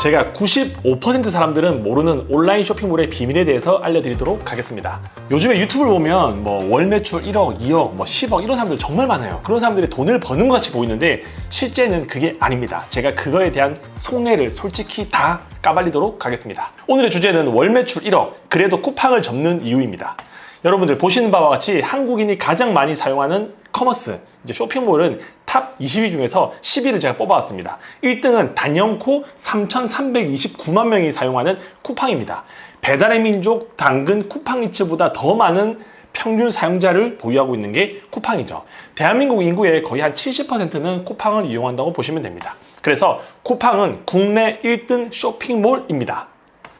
제가 95% 사람들은 모르는 온라인 쇼핑몰의 비밀에 대해서 알려드리도록 하겠습니다. 요즘에 유튜브를 보면 뭐 월 매출 1억, 2억, 뭐 10억 이런 사람들 정말 많아요. 그런 사람들이 돈을 버는 것 같이 보이는데 실제는 그게 아닙니다. 제가 그거에 대한 속내를 솔직히 다 까발리도록 하겠습니다. 오늘의 주제는 월 매출 1억, 그래도 쿠팡을 접는 이유입니다. 여러분들 보시는 바와 같이 한국인이 가장 많이 사용하는 커머스, 이제 쇼핑몰은 탑 20위 중에서 10위를 제가 뽑아왔습니다. 1등은 단연코 3,329만 명이 사용하는 쿠팡입니다. 배달의 민족, 당근, 쿠팡이츠보다 더 많은 평균 사용자를 보유하고 있는 게 쿠팡이죠. 대한민국 인구의 거의 한 70%는 쿠팡을 이용한다고 보시면 됩니다. 그래서 쿠팡은 국내 1등 쇼핑몰입니다.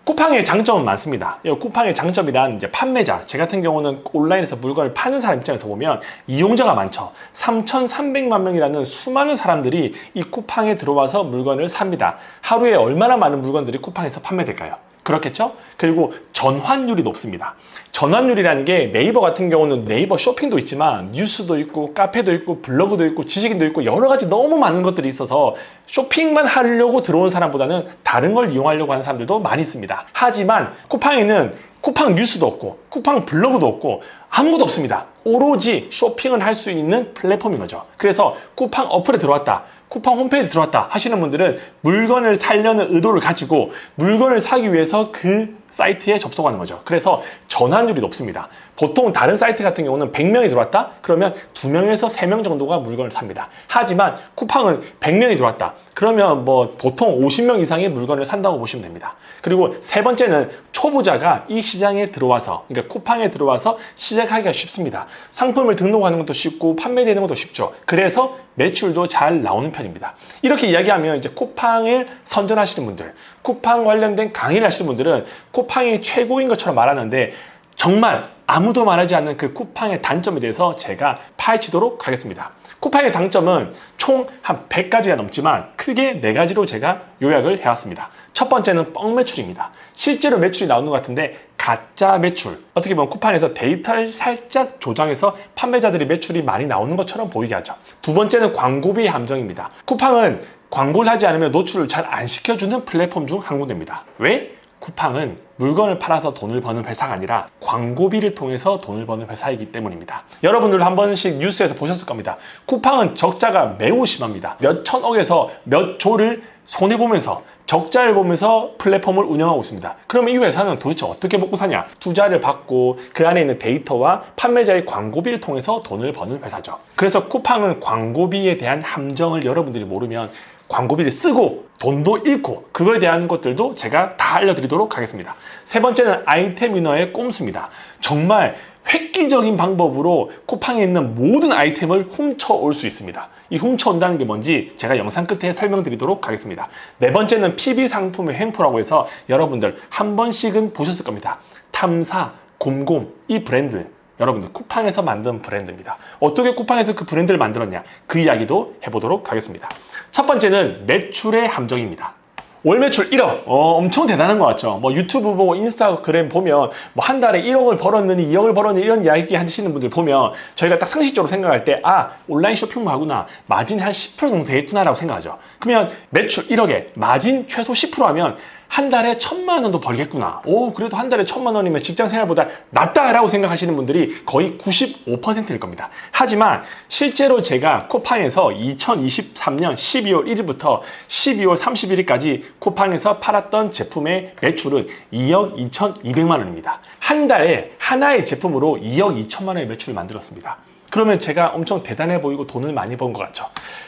쿠팡의 장점은 많습니다. 쿠팡의 장점이란 이제 판매자, 제 같은 경우는 온라인에서 물건을 파는 사람 입장에서 보면 이용자가 많죠. 3,300만 명이라는 수많은 사람들이 이 쿠팡에 들어와서 물건을 삽니다. 하루에 얼마나 많은 물건들이 쿠팡에서 판매될까요? 그렇겠죠? 그리고 전환율이 높습니다. 전환율이라는 게 네이버 같은 경우는 네이버 쇼핑도 있지만 뉴스도 있고 카페도 있고 블로그도 있고 지식인도 있고 여러 가지 너무 많은 것들이 있어서 쇼핑만 하려고 들어온 사람보다는 다른 걸 이용하려고 하는 사람들도 많이 있습니다. 하지만 쿠팡에는 쿠팡 뉴스도 없고 쿠팡 블로그도 없고 아무것도 없습니다. 오로지 쇼핑을 할 수 있는 플랫폼인 거죠. 그래서 쿠팡 어플에 들어왔다, 쿠팡 홈페이지 들어왔다 하시는 분들은 물건을 사려는 의도를 가지고 물건을 사기 위해서 그 사이트에 접속하는 거죠. 그래서 전환율이 높습니다. 보통 다른 사이트 같은 경우는 100명이 들어왔다? 그러면 2명에서 3명 정도가 물건을 삽니다. 하지만 쿠팡은 100명이 들어왔다. 그러면 뭐 보통 50명 이상의 물건을 산다고 보시면 됩니다. 그리고 세 번째는 초보자가 이 시장에 들어와서, 그러니까 쿠팡에 들어와서 시작하기가 쉽습니다. 상품을 등록하는 것도 쉽고 판매되는 것도 쉽죠. 그래서 매출도 잘 나오는 편입니다. 이렇게 이야기하면 이제 쿠팡을 선전하시는 분들, 쿠팡 관련된 강의를 하시는 분들은 쿠팡이 최고인 것처럼 말하는데 정말 아무도 말하지 않는 그 쿠팡의 단점에 대해서 제가 파헤치도록 하겠습니다. 쿠팡의 단점은 총 한 100가지가 넘지만 크게 4가지로 제가 요약을 해왔습니다. 첫 번째는 뻥 매출입니다. 실제로 매출이 나오는 것 같은데 가짜 매출. 어떻게 보면 쿠팡에서 데이터를 살짝 조정해서 판매자들이 매출이 많이 나오는 것처럼 보이게 하죠. 두 번째는 광고비 함정입니다. 쿠팡은 광고를 하지 않으면 노출을 잘 안 시켜주는 플랫폼 중 한 군데입니다. 왜? 쿠팡은 물건을 팔아서 돈을 버는 회사가 아니라 광고비를 통해서 돈을 버는 회사이기 때문입니다. 여러분들도 한 번씩 뉴스에서 보셨을 겁니다. 쿠팡은 적자가 매우 심합니다. 몇 천억에서 몇 조를 손해보면서 적자를 보면서 플랫폼을 운영하고 있습니다. 그러면 이 회사는 도대체 어떻게 먹고 사냐? 투자를 받고 그 안에 있는 데이터와 판매자의 광고비를 통해서 돈을 버는 회사죠. 그래서 쿠팡은 광고비에 대한 함정을 여러분들이 모르면 광고비를 쓰고 돈도 잃고 그거에 대한 것들도 제가 다 알려드리도록 하겠습니다. 세 번째는 아이템 위너의 꼼수입니다. 정말 획기적인 방법으로 쿠팡에 있는 모든 아이템을 훔쳐올 수 있습니다. 이 훔쳐온다는 게 뭔지 제가 영상 끝에 설명드리도록 하겠습니다. 네 번째는 PB 상품의 횡포라고 해서 여러분들 한 번씩은 보셨을 겁니다. 탐사, 곰곰 이 브랜드 여러분들 쿠팡에서 만든 브랜드입니다. 어떻게 쿠팡에서 그 브랜드를 만들었냐 그 이야기도 해보도록 하겠습니다. 첫 번째는 매출의 함정입니다. 월 매출 1억 엄청 대단한 것 같죠. 뭐 유튜브 보고 인스타그램 보면 뭐 한 달에 1억을 벌었느니 2억을 벌었느니 이런 이야기 하시는 분들 보면 저희가 딱 상식적으로 생각할 때 온라인 쇼핑몰 하구나 마진이 한 10% 정도 되겠구나라고 생각하죠. 그러면 매출 1억에 마진 최소 10% 하면 한 달에 1,000만 원도 벌겠구나. 그래도 한 달에 1,000만 원이면 직장 생활보다 낫다라고 생각하시는 분들이 거의 95%일 겁니다. 하지만 실제로 제가 쿠팡에서 2023년 12월 1일부터 12월 31일까지 쿠팡에서 팔았던 제품의 매출은 2억 2,200만 원입니다. 한 달에 하나의 제품으로 2억 2천만 원의 매출을 만들었습니다. 그러면 제가 엄청 대단해 보이고 돈을 많이 번 것 같죠.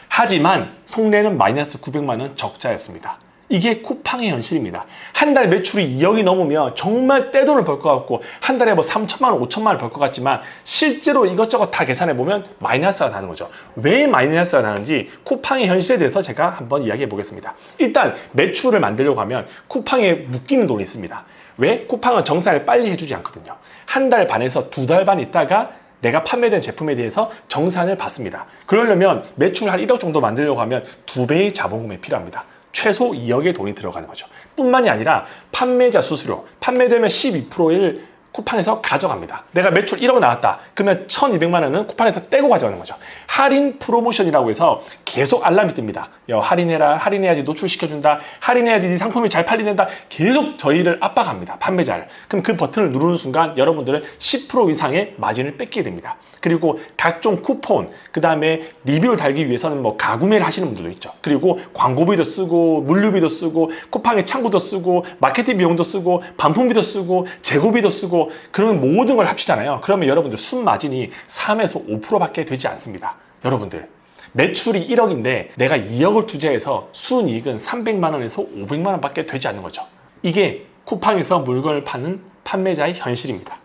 하지만 속내는 마이너스 900만 원 적자였습니다. 이게 쿠팡의 현실입니다. 한 달 매출이 2억이 넘으면 정말 떼돈을 벌 것 같고 한 달에 뭐 3천만 원, 5천만 원을 벌 것 같지만 실제로 이것저것 다 계산해 보면 마이너스가 나는 거죠. 왜 마이너스가 나는지 쿠팡의 현실에 대해서 제가 한번 이야기해 보겠습니다. 일단 매출을 만들려고 하면 쿠팡에 묶이는 돈이 있습니다. 왜? 쿠팡은 정산을 빨리 해주지 않거든요. 한 달 반에서 2달 반 있다가 내가 판매된 제품에 대해서 정산을 받습니다. 그러려면 매출 한 1억 정도 만들려고 하면 2배의 자본금이 필요합니다. 최소 2억의 돈이 들어가는 거죠. 뿐만이 아니라 판매자 수수료, 판매되면 12%를 쿠팡에서 가져갑니다. 내가 매출 1억 나왔다. 그러면 1,200만 원은 쿠팡에서 떼고 가져가는 거죠. 할인 프로모션이라고 해서 계속 알람이 뜹니다. 할인해라, 할인해야지 노출시켜준다, 할인해야지 네 상품이 잘 팔린다. 계속 저희를 압박합니다. 판매자를. 그럼 그 버튼을 누르는 순간 여러분들은 10% 이상의 마진을 뺏게 됩니다. 그리고 각종 쿠폰, 그 다음에 리뷰를 달기 위해서는 뭐 가구매를 하시는 분들도 있죠. 그리고 광고비도 쓰고 물류비도 쓰고 쿠팡의 창구도 쓰고 마케팅 비용도 쓰고 반품비도 쓰고 재고비도 쓰고 그런 모든 걸 합치잖아요. 그러면 여러분들 순마진이 3에서 5%밖에 되지 않습니다. 여러분들 매출이 1억인데 내가 2억을 투자해서 순이익은 300만 원에서 500만 원밖에 되지 않는 거죠. 이게 쿠팡에서 물건을 파는 판매자의 현실입니다.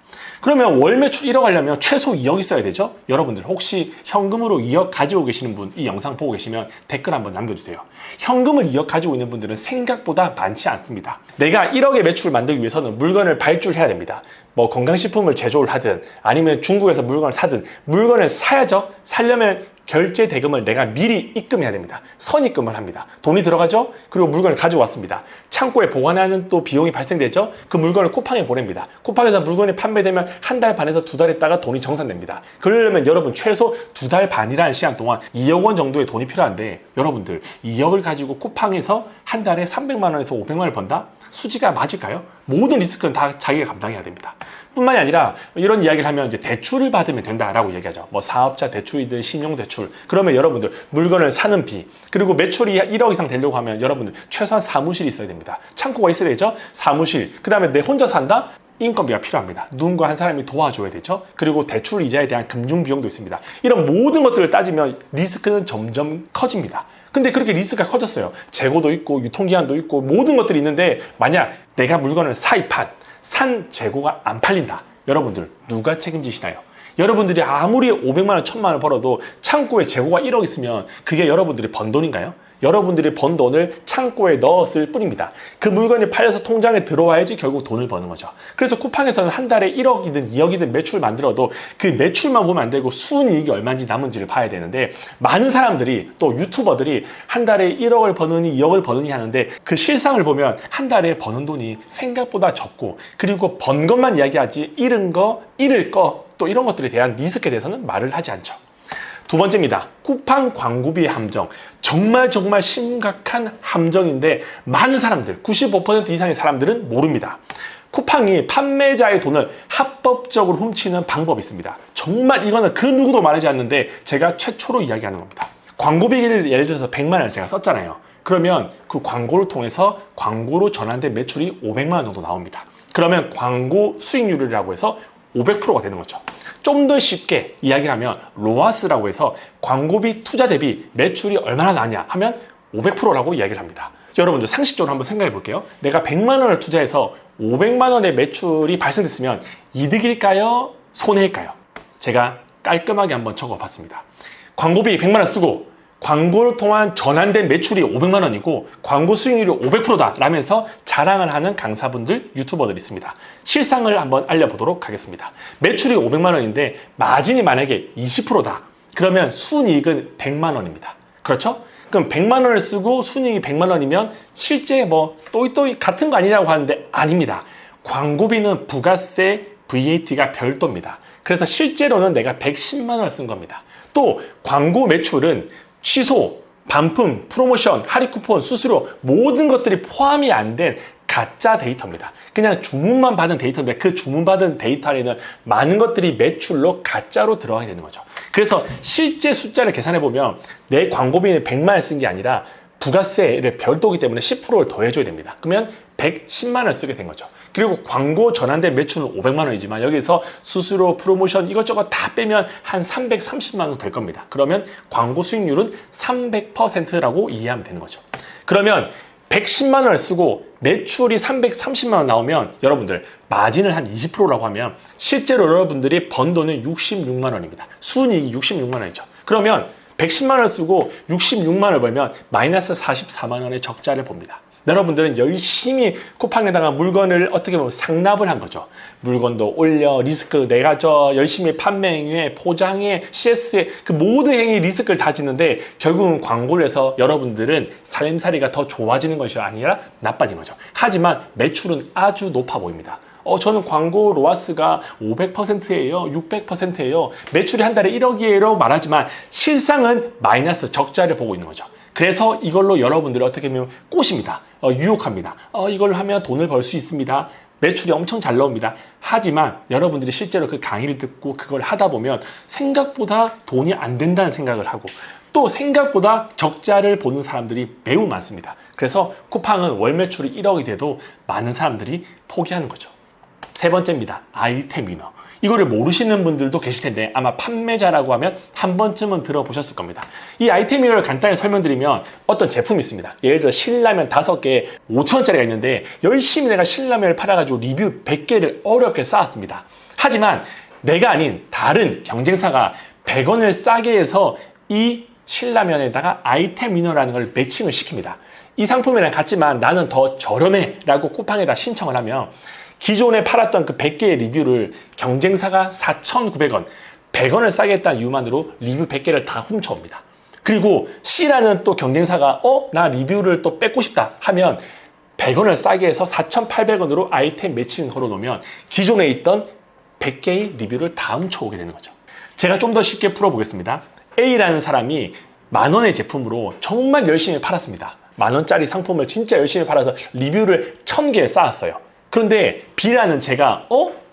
그러면 월 매출 1억 하려면 최소 2억 있어야 되죠? 여러분들 혹시 현금으로 2억 가지고 계시는 분, 이 영상 보고 계시면 댓글 한번 남겨주세요. 현금을 2억 가지고 있는 분들은 생각보다 많지 않습니다. 내가 1억의 매출을 만들기 위해서는 물건을 발주해야 됩니다. 뭐 건강식품을 제조를 하든 아니면 중국에서 물건을 사든 물건을 사야죠. 사려면 결제 대금을 내가 미리 입금해야 됩니다. 선입금을 합니다. 돈이 들어가죠? 그리고 물건을 가지고 왔습니다. 창고에 보관하는 또 비용이 발생되죠? 그 물건을 쿠팡에 보냅니다. 쿠팡에서 물건이 판매되면 한 달 반에서 두 달 있다가 돈이 정산됩니다. 그러려면 여러분 최소 2달 반이라는 시간 동안 2억 원 정도의 돈이 필요한데 여러분들 2억을 가지고 쿠팡에서 한 달에 300만 원에서 500만 원을 번다? 수지가 맞을까요? 모든 리스크는 다 자기가 감당해야 됩니다. 뿐만이 아니라 이런 이야기를 하면 이제 대출을 받으면 된다라고 얘기하죠. 뭐 사업자 대출이든 신용대출. 그러면 여러분들 물건을 사는 비, 그리고 매출이 1억 이상 되려고 하면 여러분들 최소한 사무실이 있어야 됩니다. 창고가 있어야 되죠. 사무실. 그 다음에 내 혼자 산다? 인건비가 필요합니다. 누군가 한 사람이 도와줘야 되죠. 그리고 대출 이자에 대한 금융 비용도 있습니다. 이런 모든 것들을 따지면 리스크는 점점 커집니다. 근데 그렇게 리스크가 커졌어요. 재고도 있고 유통기한도 있고 모든 것들이 있는데 만약 내가 물건을 산 재고가 안 팔린다. 여러분들 누가 책임지시나요? 여러분들이 아무리 500만 원, 1000만 원 벌어도 창고에 재고가 1억 있으면 그게 여러분들이 번 돈인가요? 여러분들이 번 돈을 창고에 넣었을 뿐입니다. 그 물건이 팔려서 통장에 들어와야지 결국 돈을 버는 거죠. 그래서 쿠팡에서는 한 달에 1억이든 2억이든 매출 만들어도 그 매출만 보면 안 되고 순이익이 얼마인지 남은지를 봐야 되는데 많은 사람들이 또 유튜버들이 한 달에 1억을 버느니 2억을 버느니 하는데 그 실상을 보면 한 달에 버는 돈이 생각보다 적고 그리고 번 것만 이야기하지 잃은 거, 잃을 거 또 이런 것들에 대한 리스크에 대해서는 말을 하지 않죠. 두 번째입니다. 쿠팡 광고비의 함정. 정말 심각한 함정인데 많은 사람들, 95% 이상의 사람들은 모릅니다. 쿠팡이 판매자의 돈을 합법적으로 훔치는 방법이 있습니다. 정말 이거는 그 누구도 말하지 않는데 제가 최초로 이야기하는 겁니다. 광고비를 예를 들어서 100만 원을 제가 썼잖아요. 그러면 그 광고를 통해서 광고로 전환된 매출이 500만 원 정도 나옵니다. 그러면 광고 수익률이라고 해서 500%가 되는 거죠. 좀 더 쉽게 이야기를 하면 로아스라고 해서 광고비 투자 대비 매출이 얼마나 나냐 하면 500%라고 이야기를 합니다. 여러분들 상식적으로 한번 생각해 볼게요. 내가 100만 원을 투자해서 500만 원의 매출이 발생됐으면 이득일까요? 손해일까요? 제가 깔끔하게 한번 적어봤습니다. 광고비 100만 원 쓰고 광고를 통한 전환된 매출이 500만 원이고 광고 수익률이 500%다 라면서 자랑을 하는 강사분들, 유튜버들이 있습니다. 실상을 한번 알려보도록 하겠습니다. 매출이 500만 원인데 마진이 만약에 20%다. 그러면 순이익은 100만 원입니다. 그렇죠? 그럼 100만 원을 쓰고 순이익이 100만 원이면 실제 뭐 또이 같은 거 아니냐고 하는데 아닙니다. 광고비는 부가세, VAT가 별도입니다. 그래서 실제로는 내가 110만 원을 쓴 겁니다. 또 광고 매출은 취소, 반품, 프로모션, 할인 쿠폰, 수수료 모든 것들이 포함이 안 된 가짜 데이터입니다. 그냥 주문만 받은 데이터인데 그 주문받은 데이터 안에는 많은 것들이 매출로 가짜로 들어가게 되는 거죠. 그래서 실제 숫자를 계산해 보면 내 광고비는 100만 원 쓴 게 아니라 부가세를 별도기 때문에 10%를 더해줘야 됩니다. 그러면 110만 원을 쓰게 된 거죠. 그리고 광고 전환된 매출은 500만 원이지만 여기서 수수료, 프로모션 이것저것 다 빼면 한 330만 원 될 겁니다. 그러면 광고 수익률은 300%라고 이해하면 되는 거죠. 그러면 110만 원을 쓰고 매출이 330만 원 나오면 여러분들 마진을 한 20%라고 하면 실제로 여러분들이 번 돈은 66만 원입니다. 순이익이 66만 원이죠. 그러면 110만 원을 쓰고 66만 원을 벌면 마이너스 44만 원의 적자를 봅니다. 여러분들은 열심히 쿠팡에다가 물건을 어떻게 보면 상납을 한 거죠. 물건도 올려, 리스크 내가 열심히 판매해, 포장해, CS에 그 모든 행위 리스크를 다 짓는데 결국은 광고를 해서 여러분들은 살림살이가 더 좋아지는 것이 아니라 나빠진 거죠. 하지만 매출은 아주 높아 보입니다. 저는 광고 로아스가 500%예요, 600%예요, 매출이 한 달에 1억이에요 말하지만 실상은 마이너스 적자를 보고 있는 거죠. 그래서 이걸로 여러분들이 어떻게 보면 꼬십니다. 유혹합니다. 이걸 하면 돈을 벌 수 있습니다. 매출이 엄청 잘 나옵니다. 하지만 여러분들이 실제로 그 강의를 듣고 그걸 하다 보면 생각보다 돈이 안 된다는 생각을 하고 또 생각보다 적자를 보는 사람들이 매우 많습니다. 그래서 쿠팡은 월 매출이 1억이 돼도 많은 사람들이 포기하는 거죠. 세 번째입니다. 아이템 위너. 이거를 모르시는 분들도 계실 텐데 아마 판매자라고 하면 한 번쯤은 들어보셨을 겁니다. 이 아이템 위너를 간단히 설명드리면 어떤 제품이 있습니다. 예를 들어 신라면 5개 5,000원짜리가 있는데 열심히 내가 신라면을 팔아가지고 리뷰 100개를 어렵게 쌓았습니다. 하지만 내가 아닌 다른 경쟁사가 100원을 싸게 해서 이 신라면에다가 아이템 위너라는 걸 매칭을 시킵니다. 이 상품이랑 같지만 나는 더 저렴해 라고 쿠팡에다 신청을 하면 기존에 팔았던 그 100개의 리뷰를 경쟁사가 4,900원, 100원을 싸게 했다는 이유만으로 리뷰 100개를 다 훔쳐옵니다. 그리고 C라는 또 경쟁사가 나 리뷰를 또 뺏고 싶다 하면 100원을 싸게 해서 4,800원으로 아이템 매칭 걸어놓으면 기존에 있던 100개의 리뷰를 다 훔쳐오게 되는 거죠. 제가 좀 더 쉽게 풀어보겠습니다. A라는 사람이 10,000원의 제품으로 정말 열심히 팔았습니다. 10,000원짜리 상품을 진짜 열심히 팔아서 리뷰를 1000개 쌓았어요. 그런데 B라는 제가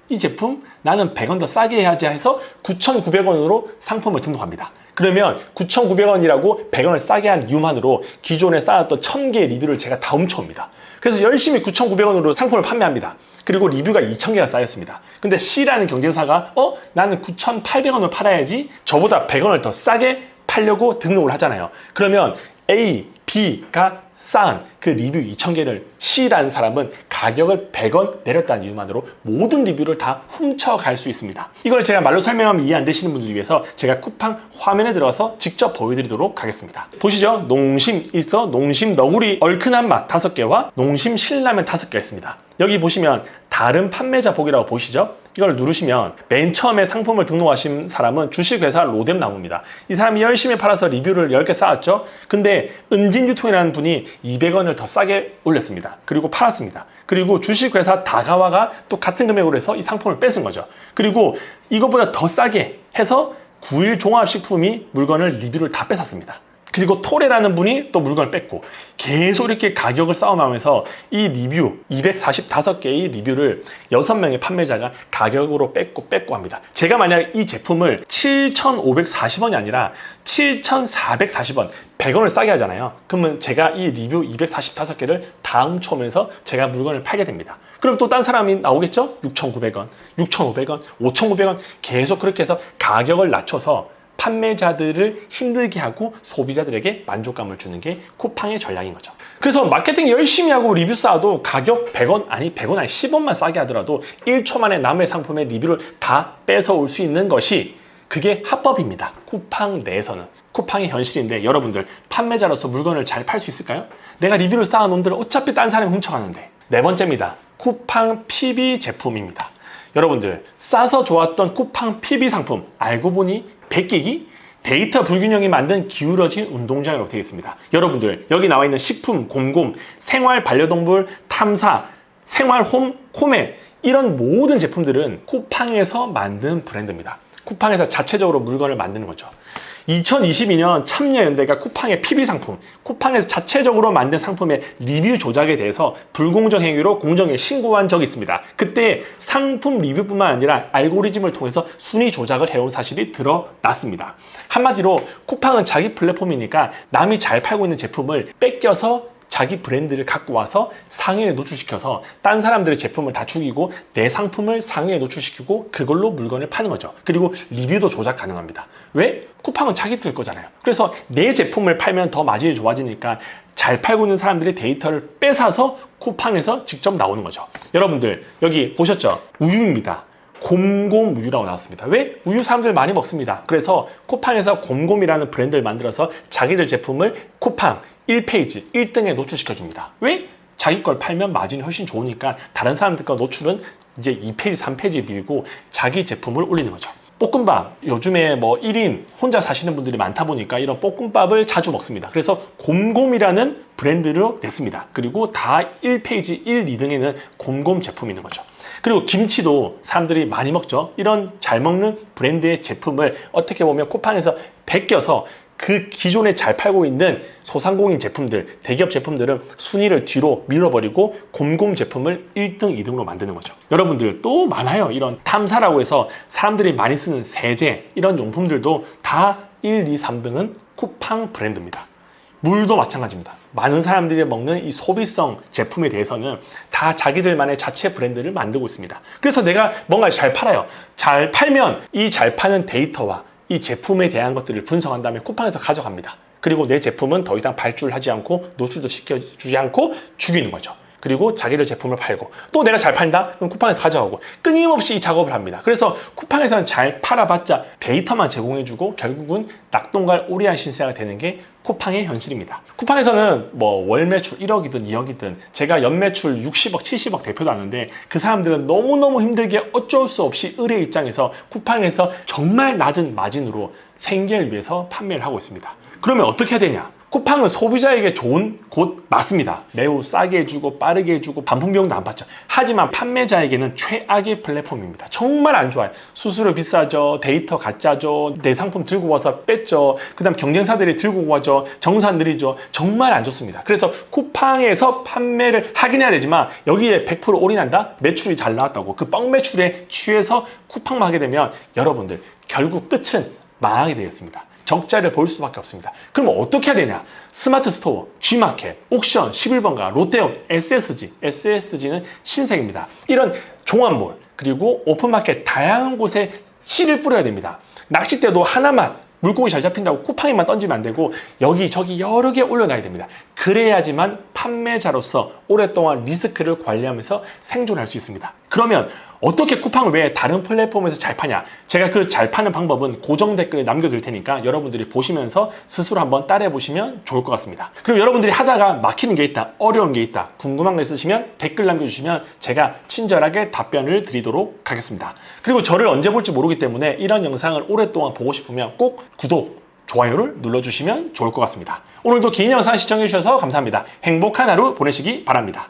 이 제품 나는 100원 더 싸게 해야지 해서 9,900원으로 상품을 등록합니다. 그러면 9,900원이라고 100원을 싸게 한 이유만으로 기존에 쌓았던 1000개의 리뷰를 제가 다 훔쳐옵니다. 그래서 열심히 9,900원으로 상품을 판매합니다. 그리고 리뷰가 2,000개가 쌓였습니다. 근데 C라는 경쟁사가 나는 9,800원을 팔아야지 저보다 100원을 더 싸게 팔려고 등록을 하잖아요. 그러면 A, B가 쌓은 그 리뷰 2,000개를 C라는 사람은 가격을 100원 내렸다는 이유만으로 모든 리뷰를 다 훔쳐갈 수 있습니다. 이걸 제가 말로 설명하면 이해 안 되시는 분들 위해서 제가 쿠팡 화면에 들어가서 직접 보여드리도록 하겠습니다. 보시죠. 농심 있어 농심 너구리 얼큰한 맛 5개와 농심 신라면 5개가 있습니다. 여기 보시면 다른 판매자 보기라고 보시죠. 이걸 누르시면 맨 처음에 상품을 등록하신 사람은 주식회사 로뎀 나옵니다. 이 사람이 열심히 팔아서 리뷰를 10개 쌓았죠. 근데 은진유통이라는 분이 200원을 더 싸게 올렸습니다. 그리고 팔았습니다. 그리고 주식회사 다가와가 또 같은 금액으로 해서 이 상품을 뺏은 거죠. 그리고 이것보다 더 싸게 해서 9일 종합식품이 물건을 리뷰를 다 뺏었습니다. 그리고 토레라는 분이 또 물건을 뺐고 계속 이렇게 가격을 싸움하면서 이 리뷰 245개의 리뷰를 6명의 판매자가 가격으로 뺏고 합니다. 제가 만약 이 제품을 7,540원이 아니라 7,440원 100원을 싸게 하잖아요. 그러면 제가 이 리뷰 245개를 다 훔쳐오면서 제가 물건을 팔게 됩니다. 그럼 또 딴 사람이 나오겠죠? 6,900원, 6,500원, 5,900원 계속 그렇게 해서 가격을 낮춰서 판매자들을 힘들게 하고 소비자들에게 만족감을 주는 게 쿠팡의 전략인 거죠. 그래서 마케팅 열심히 하고 리뷰 쌓아도 가격 100원 아니 100원 아니 10원만 싸게 하더라도 1초 만에 남의 상품의 리뷰를 다 뺏어올 수 있는 것이 그게 합법입니다. 쿠팡 내에서는. 쿠팡의 현실인데 여러분들 판매자로서 물건을 잘 팔 수 있을까요? 내가 리뷰를 쌓아놓은 어차피 딴 사람이 훔쳐가는데. 네 번째입니다. 쿠팡 PB 제품입니다. 여러분들 싸서 좋았던 쿠팡 PB 상품 알고 보니 백기기? 데이터 불균형이 만든 기울어진 운동장이라고 되어 있습니다. 여러분들 여기 나와 있는 식품, 곰곰, 생활 반려동물, 탐사, 생활홈, 코멧 이런 모든 제품들은 쿠팡에서 만든 브랜드입니다. 쿠팡에서 자체적으로 물건을 만드는 거죠. 2022년 참여연대가 쿠팡의 PB 상품, 쿠팡에서 자체적으로 만든 상품의 리뷰 조작에 대해서 불공정 행위로 공정에 신고한 적이 있습니다. 그때 상품 리뷰뿐만 아니라 알고리즘을 통해서 순위 조작을 해온 사실이 드러났습니다. 한마디로 쿠팡은 자기 플랫폼이니까 남이 잘 팔고 있는 제품을 뺏겨서 자기 브랜드를 갖고 와서 상위에 노출시켜서 딴 사람들의 제품을 다 죽이고 내 상품을 상위에 노출시키고 그걸로 물건을 파는 거죠. 그리고 리뷰도 조작 가능합니다. 왜? 쿠팡은 자기들 거잖아요. 그래서 내 제품을 팔면 더 마진이 좋아지니까 잘 팔고 있는 사람들의 데이터를 뺏어서 쿠팡에서 직접 나오는 거죠. 여러분들 여기 보셨죠? 우유입니다. 곰곰 우유라고 나왔습니다. 왜? 우유 사람들 많이 먹습니다. 그래서 쿠팡에서 곰곰이라는 브랜드를 만들어서 자기들 제품을 쿠팡 1페이지, 1등에 노출시켜줍니다. 왜? 자기 걸 팔면 마진이 훨씬 좋으니까 다른 사람들과 노출은 이제 2페이지, 3페이지에 밀고 자기 제품을 올리는 거죠. 볶음밥, 요즘에 뭐 1인 혼자 사시는 분들이 많다 보니까 이런 볶음밥을 자주 먹습니다. 그래서 곰곰이라는 브랜드로 냈습니다. 그리고 다 1페이지 1, 2등에는 곰곰 제품이 있는 거죠. 그리고 김치도 사람들이 많이 먹죠. 이런 잘 먹는 브랜드의 제품을 어떻게 보면 쿠팡에서 베껴서 그 기존에 잘 팔고 있는 소상공인 제품들, 대기업 제품들은 순위를 뒤로 밀어버리고 곰곰 제품을 1등, 2등으로 만드는 거죠. 여러분들 또 많아요. 이런 탐사라고 해서 사람들이 많이 쓰는 세제, 이런 용품들도 다 1, 2, 3등은 쿠팡 브랜드입니다. 물도 마찬가지입니다. 많은 사람들이 먹는 이 소비성 제품에 대해서는 다 자기들만의 자체 브랜드를 만들고 있습니다. 그래서 내가 뭔가를 잘 팔아요. 잘 팔면 이 잘 파는 데이터와 이 제품에 대한 것들을 분석한 다음에 쿠팡에서 가져갑니다. 그리고 내 제품은 더 이상 발주하지 않고 노출도 시켜주지 않고 죽이는 거죠. 그리고 자기들 제품을 팔고 또 내가 잘 판다? 그럼 쿠팡에서 가져가고 끊임없이 이 작업을 합니다. 그래서 쿠팡에서는 잘 팔아봤자 데이터만 제공해주고 결국은 낙동갈 오리알 신세가 되는 게 쿠팡의 현실입니다. 쿠팡에서는 뭐 월 매출 1억이든 2억이든 제가 연 매출 60억, 70억 대표도 하는데 그 사람들은 너무너무 힘들게 어쩔 수 없이 의뢰 입장에서 쿠팡에서 정말 낮은 마진으로 생계를 위해서 판매를 하고 있습니다. 그러면 어떻게 해야 되냐? 쿠팡은 소비자에게 좋은 곳 맞습니다. 매우 싸게 해주고 빠르게 해주고 반품 비용도 안 받죠. 하지만 판매자에게는 최악의 플랫폼입니다. 정말 안 좋아요. 수수료 비싸죠. 데이터 가짜죠. 내 상품 들고 와서 뺐죠. 그 다음 경쟁사들이 들고 와죠. 정산 느리죠. 정말 안 좋습니다. 그래서 쿠팡에서 판매를 하긴 해야 되지만 여기에 100% 올인한다? 매출이 잘 나왔다고 그 뻥 매출에 취해서 쿠팡만 하게 되면 여러분들 결국 끝은 망하게 되겠습니다. 적자를 볼 수밖에 없습니다. 그럼 어떻게 해야 되냐? 스마트 스토어, G마켓, 옥션, 11번가, 롯데홈, SSG는 신세계입니다. 이런 종합몰, 그리고 오픈마켓 다양한 곳에 씨를 뿌려야 됩니다. 낚싯대도 하나만 물고기 잘 잡힌다고 쿠팡에만 던지면 안 되고 여기저기 여러 개 올려놔야 됩니다. 그래야지만 판매자로서 오랫동안 리스크를 관리하면서 생존할 수 있습니다. 그러면 어떻게 쿠팡을 왜 다른 플랫폼에서 잘 파냐? 제가 그 잘 파는 방법은 고정 댓글에 남겨둘 테니까 여러분들이 보시면서 스스로 한번 따라해 보시면 좋을 것 같습니다. 그리고 여러분들이 하다가 막히는 게 있다, 어려운 게 있다, 궁금한 거 있으시면 댓글 남겨주시면 제가 친절하게 답변을 드리도록 하겠습니다. 그리고 저를 언제 볼지 모르기 때문에 이런 영상을 오랫동안 보고 싶으면 꼭 구독, 좋아요를 눌러주시면 좋을 것 같습니다. 오늘도 긴 영상 시청해주셔서 감사합니다. 행복한 하루 보내시기 바랍니다.